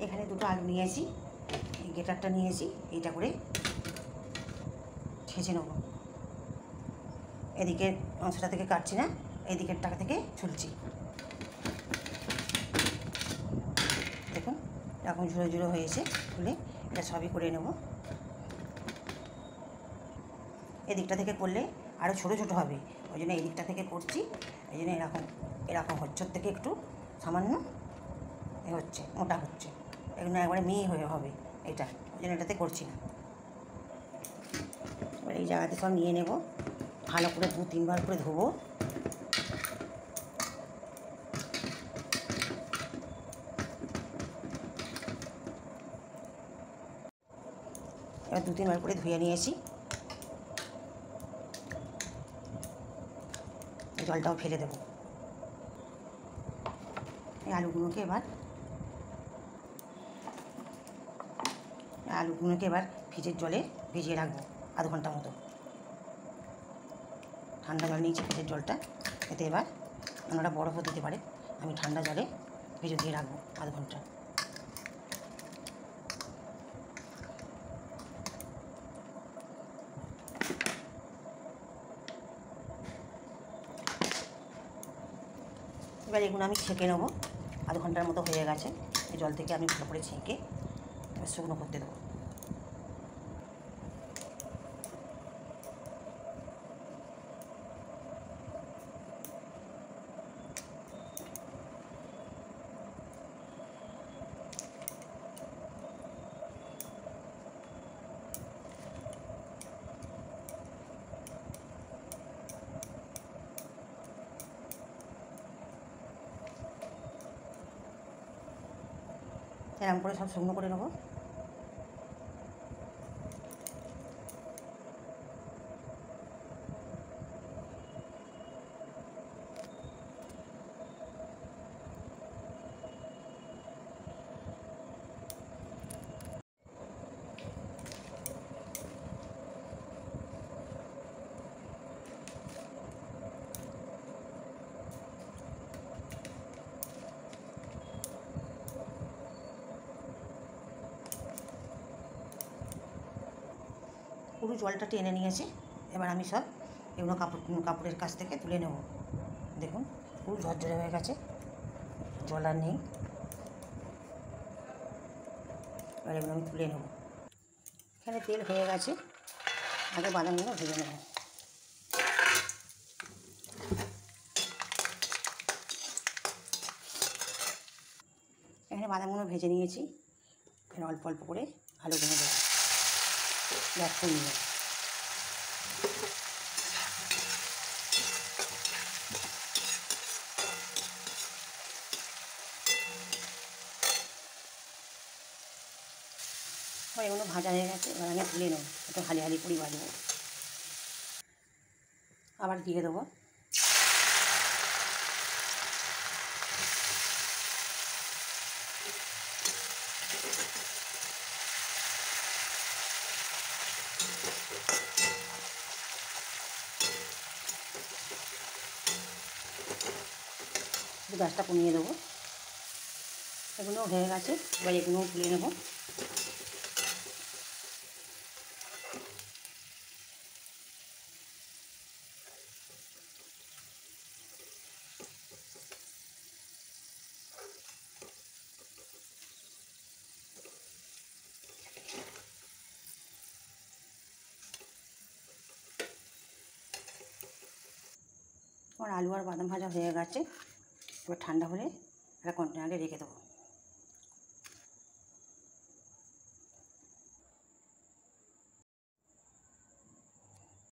এখানে দুটো আলু নিয়েছি, এই গ্রেটারটা নিয়েছি, এইটা করে ছেঁচে নেব। এদিকের অংশটা থেকে কাটছি না, এদিকের টাকা থেকে ছুলছি। দেখুন এরকম ঝুড়ো ঝুড়ো হয়েছে, খুলে এটা সবই করে নেব। এদিকটা থেকে করলে আরও ছোটো ছোটো হবে, ওই জন্য এই দিকটা থেকে করছি। এই জন্য এরকম এরকম হচ্ছে, থেকে একটু সামান্য এ হচ্ছে, মোটা হচ্ছে, এগুলো একবারে মিহি হয়ে হবে এটা, ওই জন্য এটাতে করছি না। এবার এই জায়গাতে সব নিয়ে নেব, ভালো করে 2-3 বার করে ধোবো। এবার 2-3 বার করে ধুয়ে নিয়েছি, জলটাও ফেলে দেবো। এই আলুগুলোকে এবার ফ্রিজের জলে ভিজিয়ে রাখবো আধ ঘন্টা মতো। ঠান্ডা জল নিয়েছি ফ্রিজের জলটা, এতে এবার আপনারা বরফও দিতে পারে, আমি ঠান্ডা জলে ভিজে দিয়ে রাখবো আধ ঘন্টা। এবার এগুলো আমি ছেঁকে নেবো, আধ ঘন্টার মতো হয়ে গেছে। এই জল থেকে আমি ভালো করে ছেঁকে এবার শুকনো করতে দেবো। এরকম করে সব শুকনো করে নেবো। পুরো জলটা টেনে নিয়েছে, এবার আমি সব এগুলো কাপড়ের কাছ থেকে তুলে নেব। দেখুন পুরো ঝরঝরে হয়ে গেছে, জল আর নেই। এবার এগুলো আমি তুলে নেব। এখানে তেল হয়ে গেছে, আগে বাদামগুলো ভেজে নেব। এখানে বাদামগুলো ভেজে নিয়েছি, এখানে অল্প অল্প করে আলুগুলো দেবো, গ্যাস কমিয়ে। এগুলো ভাজা হয়ে গেছে, এবার আমি তুলে নেব, একটু হালি হালি করে ভাজবো। আবার দিয়ে দেবো। গ্যাসটা কমিয়ে দেবো। এগুলো হয়ে গেছে, এবার এগুলোও তুলে নেব। আমার আলু আর বাদাম ভাজা হয়ে গেছে, এবার ঠান্ডা হলে একটা কন্টেনারে রেখে দেবো।